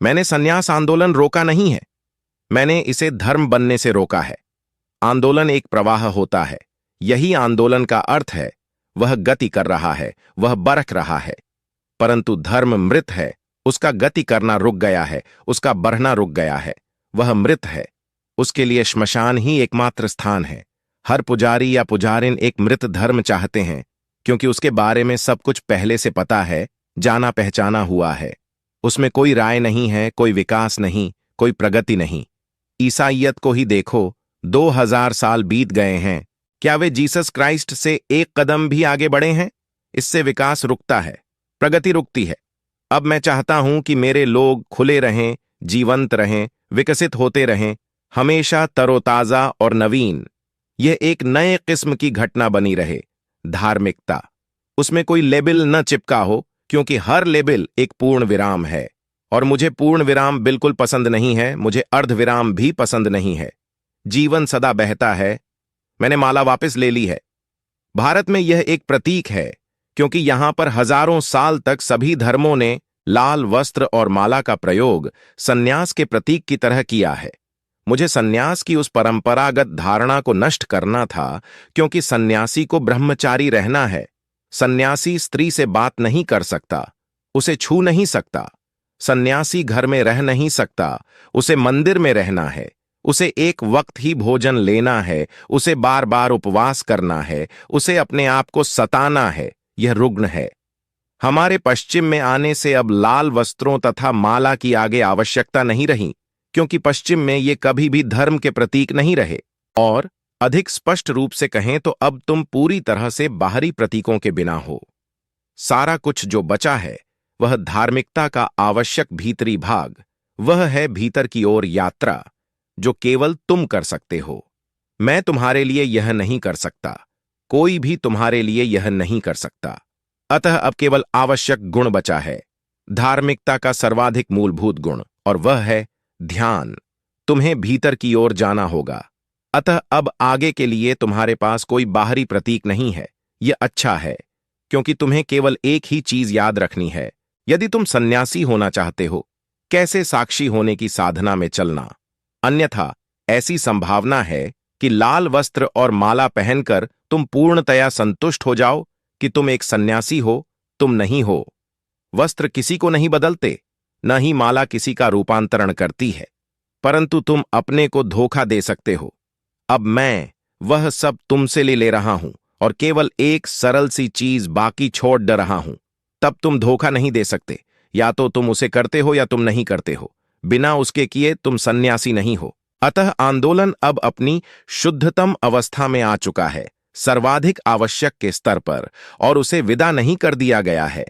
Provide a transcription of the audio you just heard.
मैंने संन्यास आंदोलन रोका नहीं है, मैंने इसे धर्म बनने से रोका है। आंदोलन एक प्रवाह होता है, यही आंदोलन का अर्थ है। वह गति कर रहा है, वह बरक रहा है। परंतु धर्म मृत है, उसका गति करना रुक गया है, उसका बढ़ना रुक गया है। वह मृत है, उसके लिए श्मशान ही एकमात्र स्थान है। हर पुजारी या पुजारिन एक मृत धर्म चाहते हैं, क्योंकि उसके बारे में सब कुछ पहले से पता है, जाना पहचाना हुआ है। उसमें कोई राय नहीं है, कोई विकास नहीं, कोई प्रगति नहीं। ईसाइयत को ही देखो, 2000 साल बीत गए हैं। क्या वे जीसस क्राइस्ट से एक कदम भी आगे बढ़े हैं? इससे विकास रुकता है, प्रगति रुकती है। अब मैं चाहता हूं कि मेरे लोग खुले रहें, जीवंत रहें, विकसित होते रहें, हमेशा तरोताजा और नवीन। यह एक नए किस्म की घटना बनी रहे। धार्मिकता, उसमें कोई लेबल न चिपका हो, क्योंकि हर लेबल एक पूर्ण विराम है। और मुझे पूर्ण विराम बिल्कुल पसंद नहीं है, मुझे अर्ध विराम भी पसंद नहीं है। जीवन सदा बहता है। मैंने माला वापस ले ली है। भारत में यह एक प्रतीक है, क्योंकि यहां पर हजारों साल तक सभी धर्मों ने लाल वस्त्र और माला का प्रयोग सन्यास के प्रतीक की तरह किया है। मुझे सन्यास की उस परंपरागत धारणा को नष्ट करना था, क्योंकि सन्यासी को ब्रह्मचारी रहना है। सन्यासी स्त्री से बात नहीं कर सकता, उसे छू नहीं सकता। सन्यासी घर में रह नहीं सकता, उसे मंदिर में रहना है। उसे एक वक्त ही भोजन लेना है, उसे बार बार उपवास करना है, उसे अपने आप को सताना है। यह रुग्ण है। हमारे पश्चिम में आने से अब लाल वस्त्रों तथा माला की आगे आवश्यकता नहीं रही, क्योंकि पश्चिम में ये कभी भी धर्म के प्रतीक नहीं रहे। और अधिक स्पष्ट रूप से कहें तो अब तुम पूरी तरह से बाहरी प्रतीकों के बिना हो। सारा कुछ जो बचा है वह धार्मिकता का आवश्यक भीतरी भाग, वह है भीतर की ओर यात्रा, जो केवल तुम कर सकते हो। मैं तुम्हारे लिए यह नहीं कर सकता, कोई भी तुम्हारे लिए यह नहीं कर सकता। अतः अब केवल आवश्यक गुण बचा है, धार्मिकता का सर्वाधिक मूलभूत गुण, और वह है ध्यान। तुम्हें भीतर की ओर जाना होगा। अतः अब आगे के लिए तुम्हारे पास कोई बाहरी प्रतीक नहीं है। यह अच्छा है, क्योंकि तुम्हें केवल एक ही चीज याद रखनी है। यदि तुम सन्यासी होना चाहते हो, कैसे साक्षी होने की साधना में चलना। अन्यथा ऐसी संभावना है कि लाल वस्त्र और माला पहनकर तुम पूर्णतया संतुष्ट हो जाओ कि तुम एक सन्यासी हो। तुम नहीं हो। वस्त्र किसी को नहीं बदलते, न ही माला किसी का रूपांतरण करती है, परंतु तुम अपने को धोखा दे सकते हो। अब मैं वह सब तुमसे ले रहा हूं और केवल एक सरल सी चीज बाकी छोड़ डर रहा हूं। तब तुम धोखा नहीं दे सकते। या तो तुम उसे करते हो या तुम नहीं करते हो। बिना उसके किए तुम सन्यासी नहीं हो। अतः आंदोलन अब अपनी शुद्धतम अवस्था में आ चुका है, सर्वाधिक आवश्यक के स्तर पर, और उसे विदा नहीं कर दिया गया है।